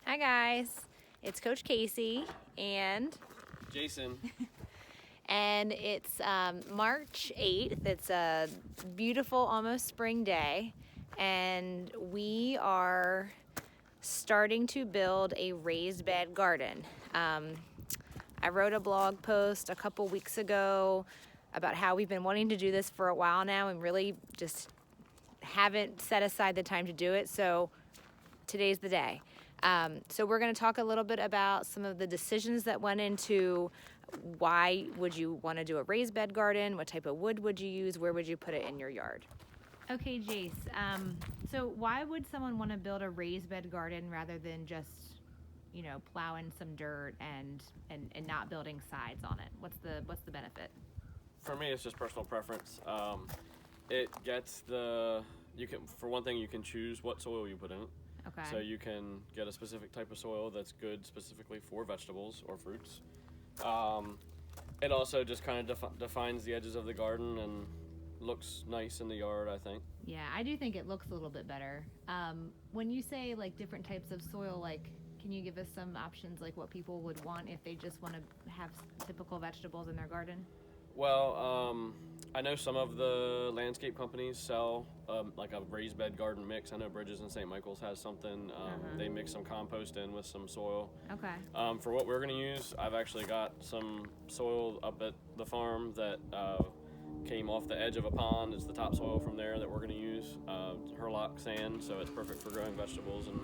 Hi guys, it's Coach Casey and Jason. it's March 8th. It's a beautiful, almost spring day, and we are starting to build a raised bed garden. I wrote a blog post a couple weeks ago about how we've been wanting to do this for a while now and really just haven't set aside the time to do it. So today's the day. So we're going to talk a little bit about some of the decisions that went into why would you want to do a raised bed garden, what type of wood would you use, where would you put it in your yard. Okay, Jace, so why would someone want to build a raised bed garden rather than just, plowing some dirt and not building sides on it? What's the benefit? For me, it's just personal preference. It gets for one thing, you can choose what soil you put in it. Okay. So you can get a specific type of soil that's good specifically for vegetables or fruits. It also just kind of defines the edges of the garden and looks nice in the yard, I think. Yeah, I do think it looks a little bit better. When you say like different types of soil, like, can you give us some options, like what people would want if they just want to have typical vegetables in their garden? Well, I know some of the landscape companies sell like a raised bed garden mix. I know Bridges and St. Michael's has something. They mix some compost in with some soil. Okay. For what we're going to use, I've actually got some soil up at the farm that came off the edge of a pond. It's the topsoil from there that we're going to use. Herlock sand, so it's perfect for growing vegetables and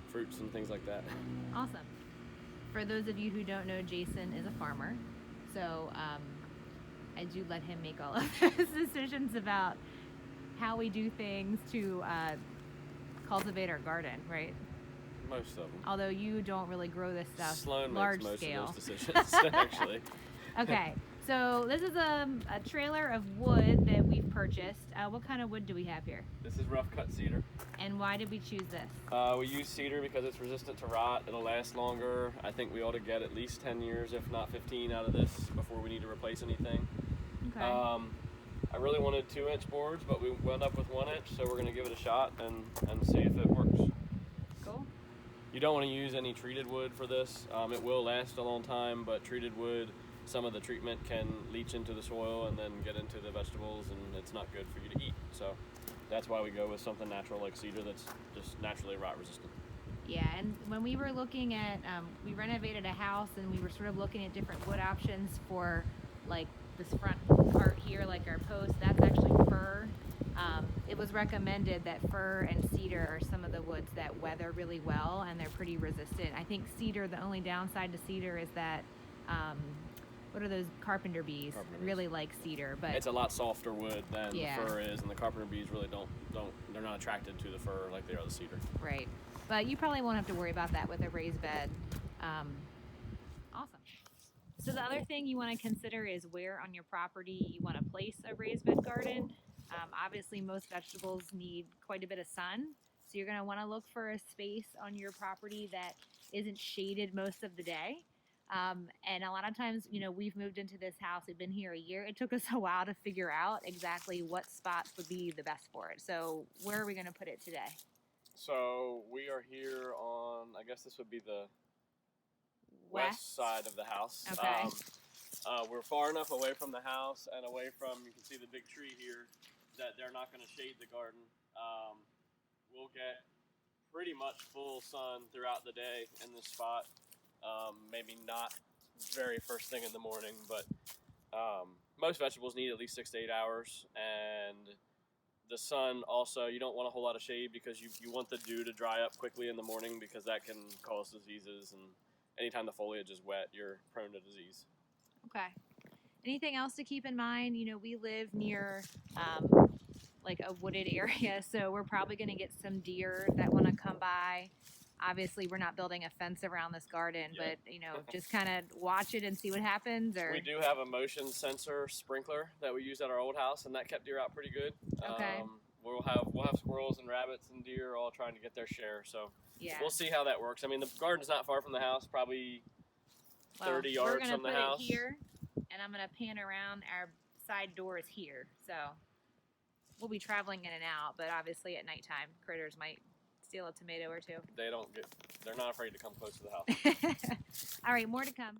fruits and things like that. Awesome. For those of you who don't know, Jason is a farmer, so I do let him make all of those decisions about how we do things to cultivate our garden, right? Most of them. Although you don't really grow this stuff Sloan large makes most scale. of those decisions, actually. Okay, so this is a trailer of wood that we've purchased. What kind of wood do we have here? This is rough cut cedar. And why did we choose this? We use cedar because it's resistant to rot. It'll last longer. I think we ought to get at least 10 years, if not 15, out of this before we need to replace anything. Okay. I really wanted 2-inch boards, but we wound up with 1 inch, so we're going to give it a shot and see if it works. Cool. You don't want to use any treated wood for this. It will last a long time, but treated wood, some of the treatment can leach into the soil and then get into the vegetables, and it's not good for you to eat. So that's why we go with something natural like cedar that's just naturally rot resistant. Yeah, and when we were looking at, we renovated a house and we were sort of looking at different wood options for like this front part here, like our post, that's actually fir. It was recommended that fir and cedar are some of the woods that weather really well and they're pretty resistant. I think cedar, the only downside to cedar is that, what are those carpenter bees? Really like cedar, but it's a lot softer wood than yeah. The fir is, and the carpenter bees really don't they're not attracted to the fir like they are the cedar. Right, but you probably won't have to worry about that with a raised bed. Awesome. So the other thing you want to consider is where on your property you want to place a raised bed garden. Obviously, most vegetables need quite a bit of sun, so you're going to want to look for a space on your property that isn't shaded most of the day. And a lot of times, we've moved into this house. We've been here a year. It took us a while to figure out exactly what spots would be the best for it. So where are we going to put it today? So we are here on, I guess this would be the west side of the house. Okay. We're far enough away from the house and away from, you can see the big tree here, that they're not going to shade the garden. We'll get pretty much full sun throughout the day in this spot. Maybe not very first thing in the morning, but most vegetables need at least 6 to 8 hours. And the sun also, you don't want a whole lot of shade because you want the dew to dry up quickly in the morning because that can cause diseases, and anytime the foliage is wet, you're prone to disease. Okay. Anything else to keep in mind? We live near like a wooded area, so we're probably going to get some deer that want to come by. Obviously, we're not building a fence around this garden, but just kind of watch it and see what happens. Or we do have a motion sensor sprinkler that we used at our old house, and that kept deer out pretty good. Okay. We'll have squirrels and rabbits and deer all trying to get their share. So yeah, we'll see how that works. I mean, the garden's not far from the house, probably 30 yards from the house. We're gonna put it here, and I'm gonna pan around. Our side door is here, so we'll be traveling in and out. But obviously, at nighttime, critters might steal a tomato or two. They're not afraid to come close to the house. All right, more to come.